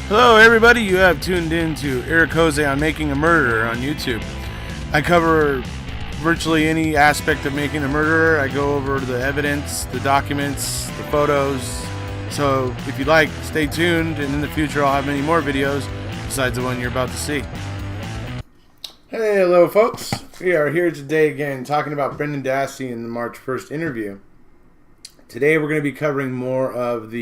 Hello, everybody. You have tuned in to Eric Jose on Making a Murderer on YouTube. I cover virtually any aspect of making a murderer. I go over the evidence, the documents, the photos. So if you like, stay tuned, and in the future I'll have many more videos besides the one you're about to see. Hey, hello, folks. We are here today again talking about Brendan Dassey in the March 1st interview. Today we're going to be covering more of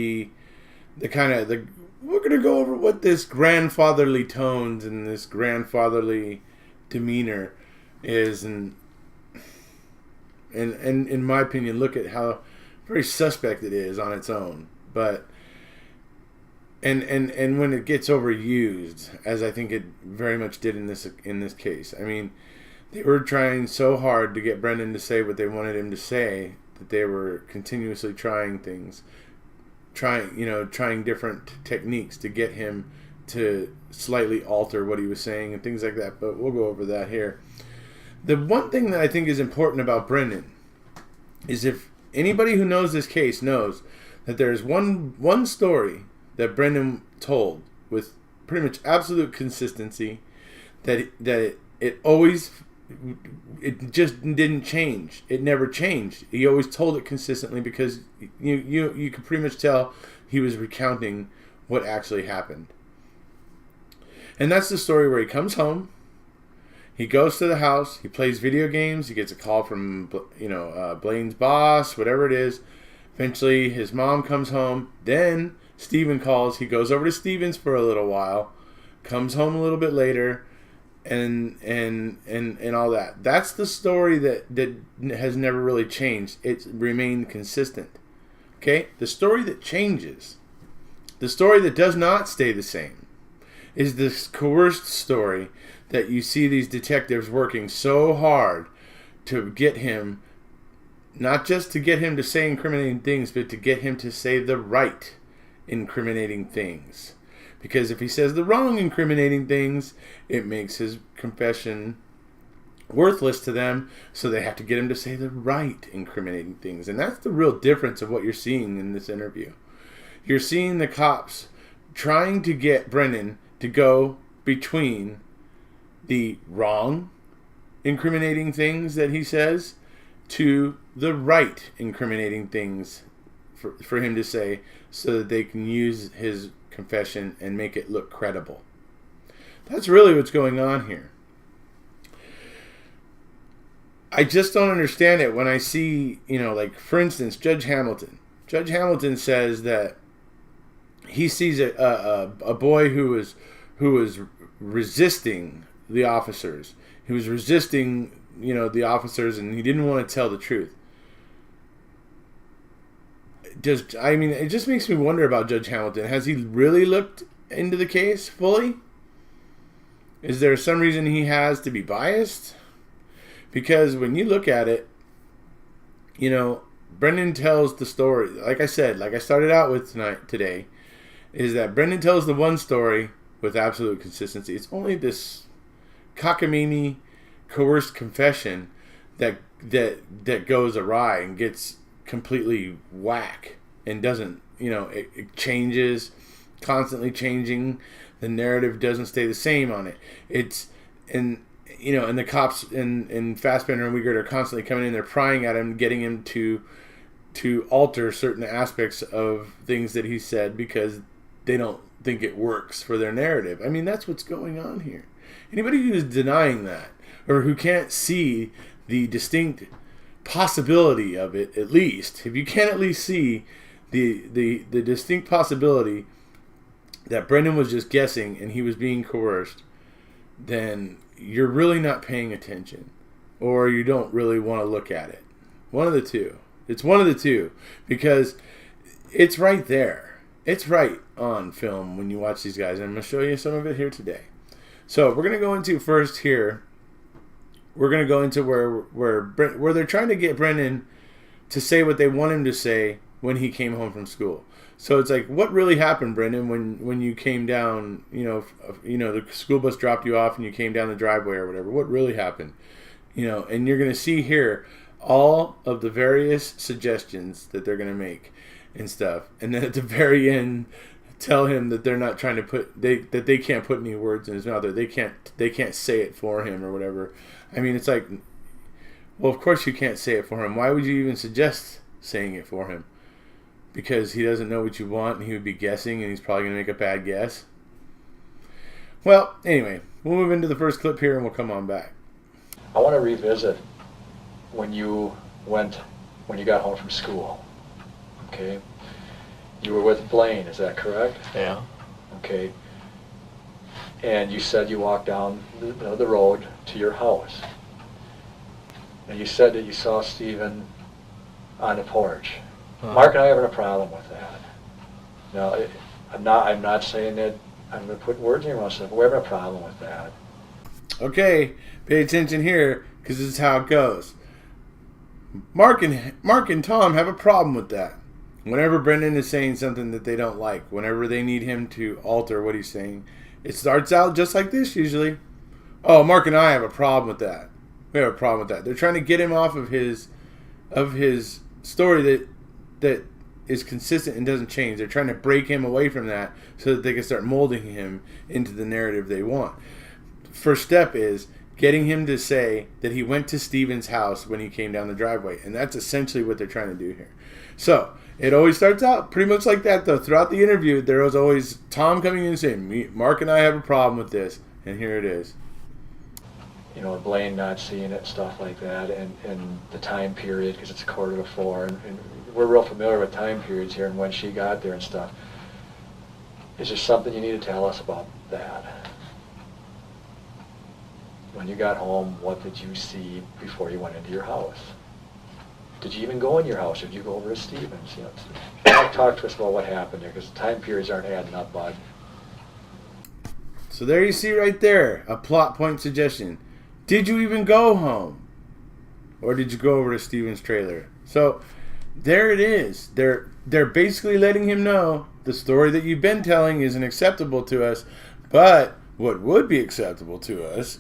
we're going to go over what this grandfatherly tones and this grandfatherly demeanor is, and in my opinion, look at how very suspect it is on its own. But and when it gets overused, as I think it very much did in this case. I mean, they were trying so hard to get Brendan to say what they wanted him to say that they were continuously trying things. Trying different techniques to get him to slightly alter what he was saying and things like that. But we'll go over that here. The one thing that I think is important about Brendan is, if anybody who knows this case knows that there's one story that Brendan told with pretty much absolute consistency, that it just didn't change. It never changed. He always told it consistently because you could pretty much tell he was recounting what actually happened. And that's the story where he comes home, he goes to the house, he plays video games, he gets a call from Blaine's boss, whatever it is. Eventually his mom comes home, then Steven calls, he goes over to Steven's for a little while, comes home a little bit later, and all that. That's the story that has never really changed. It's remained consistent. Okay? The story that changes, the story that does not stay the same, is this coerced story that you see these detectives working so hard to get him, not just to get him to say incriminating things, but to get him to say the right incriminating things. Because if he says the wrong incriminating things, it makes his confession worthless to them, so they have to get him to say the right incriminating things. And that's the real difference of what you're seeing in this interview. You're seeing the cops trying to get Brendan to go between the wrong incriminating things that he says to the right incriminating things for him to say, so that they can use his confession and make it look credible. That's really what's going on here. I just don't understand it when I see, like, for instance, Judge Hamilton. Judge Hamilton says that he sees a boy who was resisting the officers. He was resisting, the officers, and he didn't want to tell the truth. It just makes me wonder about Judge Hamilton. Has he really looked into the case fully? Is there some reason he has to be biased? Because when you look at it, Brendan tells the story. Like I said, like I started out with today, is that Brendan tells the one story with absolute consistency. It's only this cockamamie, coerced confession that goes awry and gets completely whack and doesn't, it changes, constantly changing. The narrative doesn't stay the same on it. And the cops and Fassbender and Wiegert are constantly coming in there, prying at him, getting him to alter certain aspects of things that he said because they don't think it works for their narrative. I mean, that's what's going on here. Anybody who's denying that, or who can't see the distinct possibility of it, at least, if you can't at least see the distinct possibility that Brendan was just guessing and he was being coerced, then you're really not paying attention, or you don't really want to look at it. One of the two. It's one of the two, because it's right there. It's right on film when you watch these guys, and I'm going to show you some of it here today. So we're going to go into first here. We're going to go into where they're trying to get Brendan to say what they want him to say when he came home from school. So it's like, what really happened, Brendan, when you came down, the school bus dropped you off and you came down the driveway or whatever. What really happened? And you're going to see here all of the various suggestions that they're going to make and stuff. And then at the very end, tell him that they're not trying to that they can't put any words in his mouth, or they can't say it for him or whatever. I mean, it's like, well, of course you can't say it for him. Why would you even suggest saying it for him? Because he doesn't know what you want, and he would be guessing, and he's probably going to make a bad guess. Well, anyway, we'll move into the first clip here, and we'll come on back. I want to revisit when you got home from school. Okay? You were with Blaine, is that correct? Yeah. Okay. And you said you walked down the road to your house. And you said that you saw Stephen on the porch. Mark and I are having a problem with that. Now, I'm not saying that I'm going to put words in your mouth, but we're having a problem with that. Okay, pay attention here, because this is how it goes. Mark and Tom have a problem with that. Whenever Brendan is saying something that they don't like, whenever they need him to alter what he's saying, it starts out just like this usually. Oh, Mark and I have a problem with that. We have a problem with that. They're trying to get him off of his story that is consistent and doesn't change. They're trying to break him away from that so that they can start molding him into the narrative they want. First step is getting him to say that he went to Stephen's house when he came down the driveway. And that's essentially what they're trying to do here. So, it always starts out pretty much like that, though. Throughout the interview, there was always Tom coming in and saying, Mark and I have a problem with this. And here it is. You know, Blaine not seeing it, stuff like that, and the time period, because it's 3:45, and we're real familiar with time periods here and when she got there and stuff. Is there something you need to tell us about that? When you got home, what did you see before you went into your house? Did you even go in your house, or did you go over to Stephen's? You know, talk to us about what happened there, because the time periods aren't adding up, bud. So there you see right there, a plot point suggestion. Did you even go home? Or did you go over to Stephen's trailer? So there it is. They're basically letting him know the story that you've been telling isn't acceptable to us, but what would be acceptable to us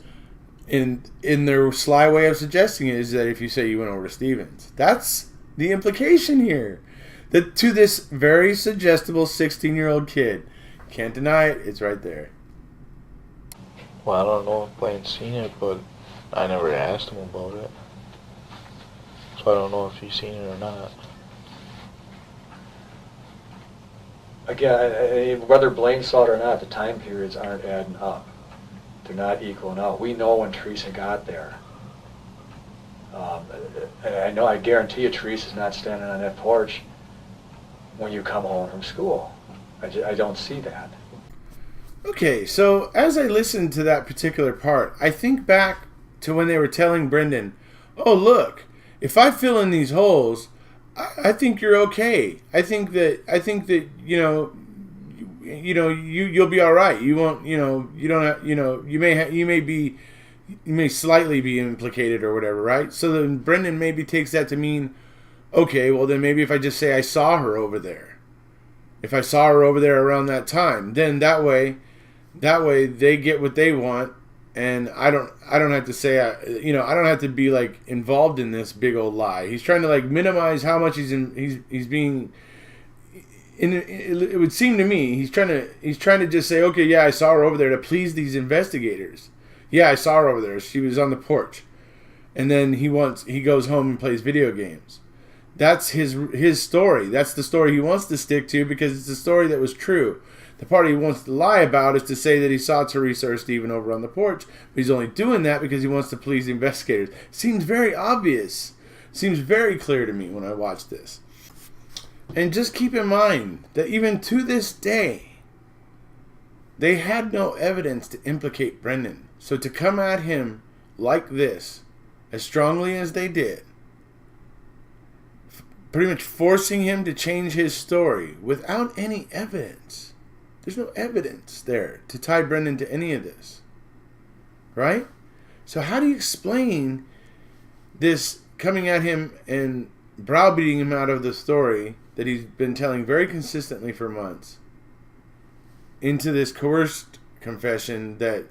in their sly way of suggesting it is that if you say you went over to Stephen's. That's the implication here. That to this very suggestible 16-year-old kid. Can't deny it, it's right there. Well, I don't know if Blaine's seen it, but I never asked him about it. So I don't know if he's seen it or not. Again, whether Blaine saw it or not, the time periods aren't adding up. They're not equaling out. We know when Teresa got there. And I guarantee you Teresa's not standing on that porch when you come home from school. I don't see that. Okay, so as I listened to that particular part, I think back to when they were telling Brendan, oh, look, if I fill in these holes, I think you're okay. I think that you'll be all right. You won't, you don't have, you may slightly be implicated or whatever, right? So then Brendan maybe takes that to mean, okay, well then maybe if I just say I saw her over there. If I saw her over there around that time, then that way they get what they want, and I don't have to say I don't have to be like involved in this big old lie. He's trying to like minimize how much he's being. It would seem to me he's trying to just say, okay, yeah, I saw her over there to please these investigators. Yeah, I saw her over there. She was on the porch, and then he goes home and plays video games. That's his story. That's the story he wants to stick to because it's the story that was true. The part he wants to lie about is to say that he saw Teresa or Stephen over on the porch, but he's only doing that because he wants to please the investigators. Seems very obvious. Seems very clear to me when I watch this. And just keep in mind that even to this day, they had no evidence to implicate Brendan. So to come at him like this, as strongly as they did, pretty much forcing him to change his story without any evidence. There's no evidence there to tie Brendan to any of this. Right? So how do you explain this coming at him and browbeating him out of the story that he's been telling very consistently for months into this coerced confession that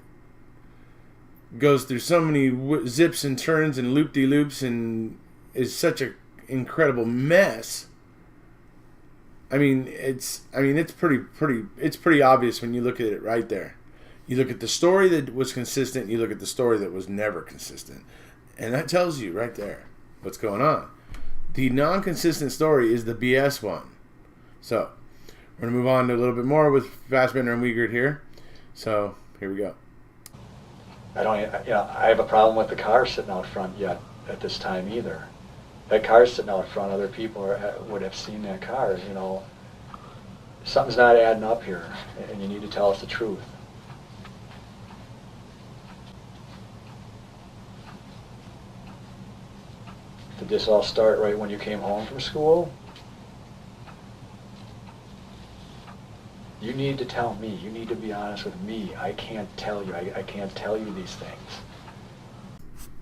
goes through so many zips and turns and loop-de-loops and is such an incredible mess? it's pretty obvious when you look at it right there. You look at the story that was consistent, you look at the story that was never consistent. And that tells you right there what's going on. The non-consistent story is the BS one. So, we're going to move on to a little bit more with Fassbender and Wiegert here. So, here we go. I have a problem with the car sitting out front yet at this time either. That car's sitting out front, other people would have seen that car, Something's not adding up here, and you need to tell us the truth. Did this all start right when you came home from school? You need to tell me. You need to be honest with me. I can't tell you. I can't tell you these things.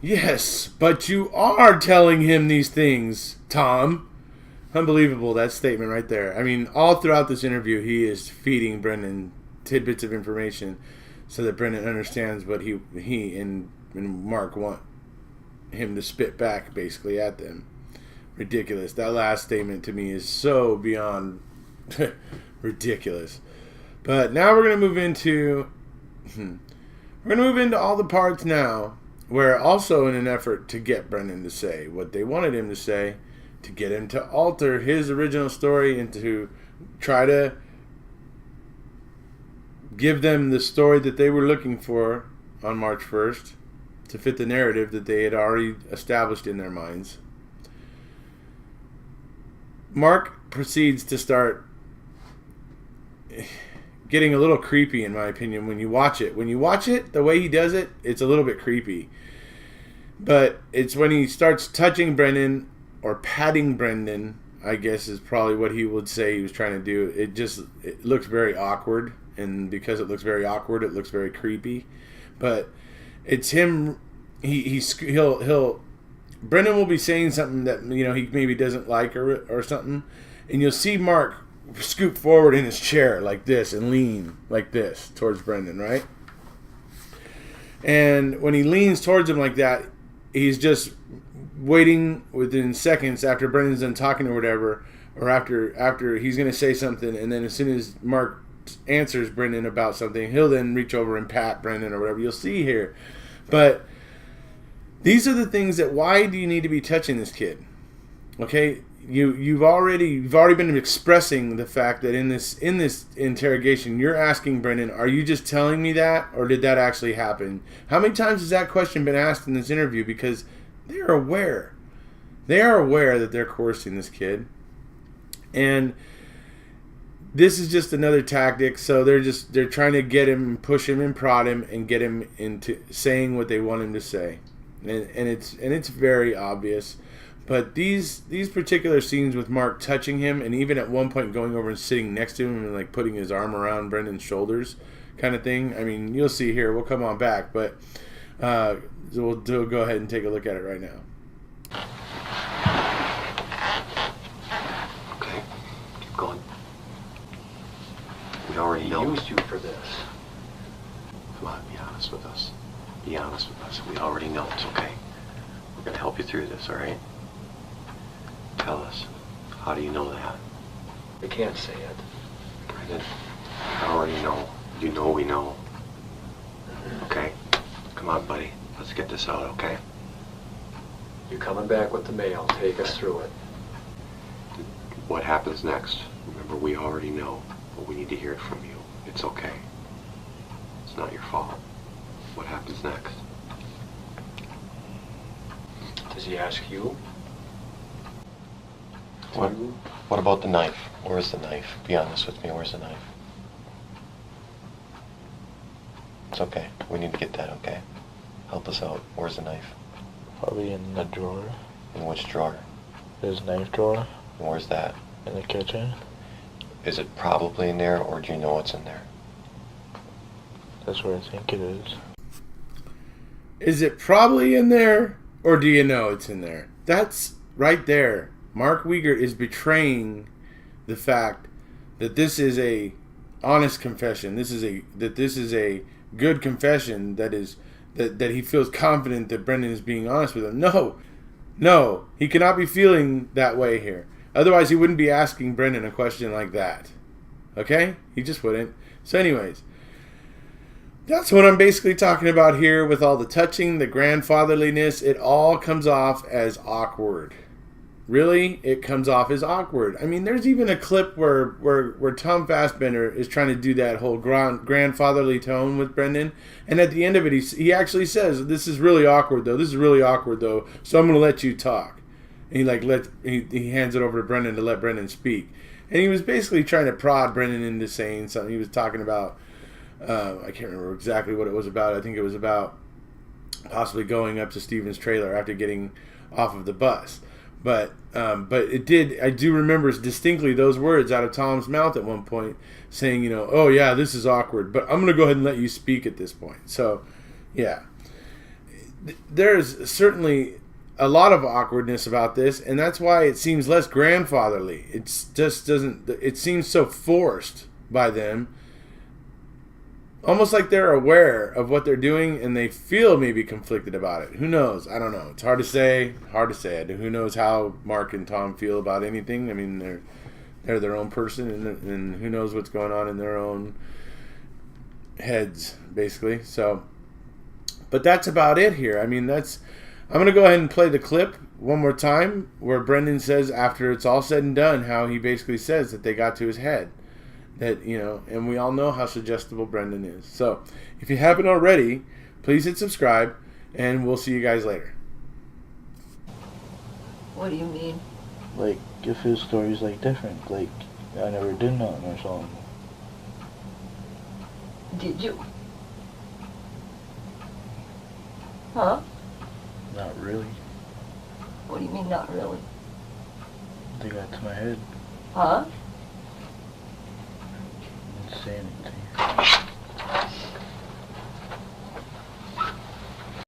Yes, but you are telling him these things, Tom. Unbelievable, that statement right there. I mean, all throughout this interview, he is feeding Brendan tidbits of information so that Brendan understands what he and Mark want him to spit back, basically, at them. Ridiculous. That last statement to me is so beyond ridiculous. But now we're going to move into all the parts now where also in an effort to get Brendan to say what they wanted him to say, to get him to alter his original story and to try to give them the story that they were looking for on March 1st to fit the narrative that they had already established in their minds. Mark proceeds to start getting a little creepy, in my opinion, when you watch it. When you watch it, the way he does it, it's a little bit creepy. But it's when he starts touching Brendan or patting Brendan, I guess is probably what he would say he was trying to do. It looks very awkward, and because it looks very awkward, it looks very creepy. But it's him. He'll Brendan will be saying something that he maybe doesn't like or something, and you'll see Mark scoop forward in his chair like this and lean like this towards Brendan, right? And when he leans towards him like that, he's just waiting within seconds after Brendan's done talking or whatever, or after he's going to say something, and then as soon as Mark answers Brendan about something, he'll then reach over and pat Brendan or whatever you'll see here. But these are the things that, why do you need to be touching this kid? Okay? You've already been expressing the fact that in this interrogation you're asking Brendan, are you just telling me that, or did that actually happen? How many times has that question been asked in this interview? Because they are aware that they're coercing this kid, and this is just another tactic. So they're trying to get him, push him and prod him and get him into saying what they want him to say, and it's very obvious. But these particular scenes with Mark touching him, and even at one point going over and sitting next to him and like putting his arm around Brendan's shoulders, kind of thing. I mean, you'll see here. We'll come on back, but we'll go ahead and take a look at it right now. Okay, keep going. We already know. He used you for this. Come on, be honest with us. Be honest with us. We already know. It's okay. We're gonna help you through this, all right? Tell us, how do you know that? I can't say it. Brendan, I already know. You know we know. Okay? Come on, buddy. Let's get this out, okay? You're coming back with the mail. Take us through it. What happens next? Remember, we already know, but we need to hear it from you. It's okay. It's not your fault. What happens next? Does he ask you? What about the knife? Where's the knife? Be honest with me, where's the knife? It's okay. We need to get that, okay? Help us out. Where's the knife? Probably in the drawer. In which drawer? There's a knife drawer. And where's that? In the kitchen. Is it probably in there, or do you know it's in there? That's where I think it is. Is it probably in there, or do you know it's in there? That's right there. Mark Wiegert is betraying the fact that this is a honest confession. This is a good confession that he feels confident that Brendan is being honest with him. No, he cannot be feeling that way here. Otherwise, he wouldn't be asking Brendan a question like that. Okay? He just wouldn't. So anyways, that's what I'm basically talking about here with all the touching, the grandfatherliness. It all comes off as awkward. Really, it comes off as awkward. I mean, there's even a clip where Tom Fassbender is trying to do that whole grandfatherly tone with Brendan, and at the end of it, he actually says, "This is really awkward, though. This is really awkward, though. So I'm going to let you talk." And he hands it over to Brendan to let Brendan speak, and he was basically trying to prod Brendan into saying something. He was talking about, I can't remember exactly what it was about. I think it was about possibly going up to Steven's trailer after getting off of the bus. But it did. I do remember distinctly those words out of Tom's mouth at one point, saying, "Oh yeah, this is awkward, but I'm going to go ahead and let you speak at this point." So, yeah, there's certainly a lot of awkwardness about this, and that's why it seems less grandfatherly. It just doesn't. It seems so forced by them. Almost like they're aware of what they're doing and they feel maybe conflicted about it. Who knows? I don't know. It's hard to say. Who knows how Mark and Tom feel about anything? I mean, they're their own person, and who knows what's going on in their own heads, basically. So, but that's about it here. I mean, I'm going to go ahead and play the clip one more time where Brendan says, after it's all said and done, how he basically says that they got to his head. That, and we all know how suggestible Brendan is. So, if you haven't already, please hit subscribe, and we'll see you guys later. What do you mean? Like, if his story's, like, different, like, I never did nothing or something. Did you? Huh? Not really. What do you mean, not really? They got to my head. Huh? Insanity.